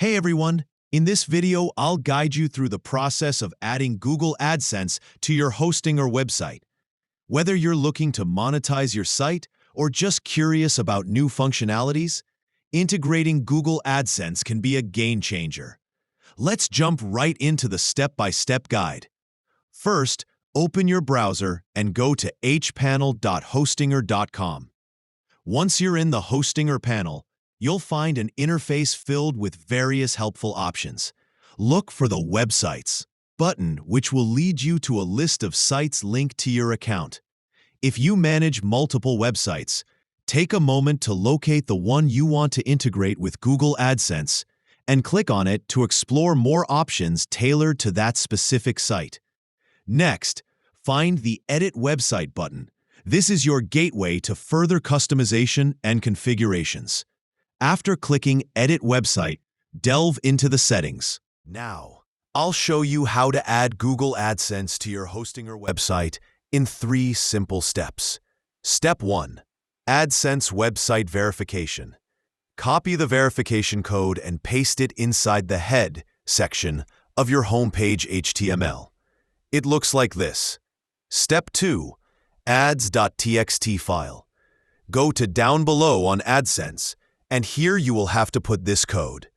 Hey everyone! In this video, I'll guide you through the process of adding Google AdSense to your hosting or website. Whether you're looking to monetize your site or just curious about new functionalities, integrating Google AdSense can be a game changer. Let's jump right into the step-by-step guide. First, open your browser and go to hpanel.hostinger.com. Once you're in the Hostinger panel, you'll find an interface filled with various helpful options. Look for the Websites button, which will lead you to a list of sites linked to your account. If you manage multiple websites, take a moment to locate the one you want to integrate with Google AdSense and click on it to explore more options tailored to that specific site. Next, find the Edit Website button. This is your gateway to further customization and configurations. After clicking Edit Website, delve into the settings. Now, I'll show you how to add Google AdSense to your hosting or website in 3 simple steps. Step 1. AdSense Website Verification. Copy the verification code and paste it inside the head section of your homepage HTML. It looks like this. Step 2. Ads.txt file. Go to down below on AdSense, and here you will have to put this code.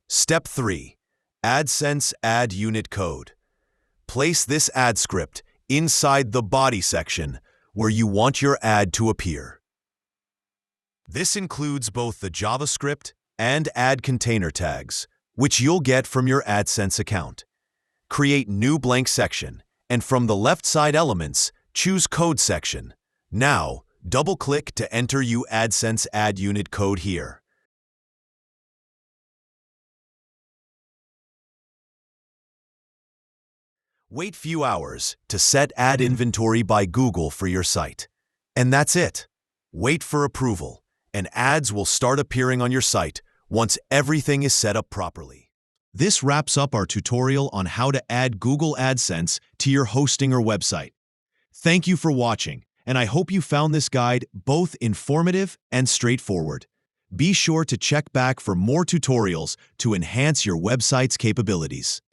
Step 3. AdSense Ad Unit Code. Place this ad script inside the body section where you want your ad to appear. This includes both the JavaScript and ad container tags, which you'll get from your AdSense account. Create new blank section, and from the left side elements, choose Code section. Now, double-click to enter your AdSense ad unit code here. Wait few hours to set ad inventory by Google for your site. And that's it. Wait for approval, and ads will start appearing on your site once everything is set up properly. This wraps up our tutorial on how to add Google AdSense to your hosting or website. Thank you for watching, and I hope you found this guide both informative and straightforward. Be sure to check back for more tutorials to enhance your website's capabilities.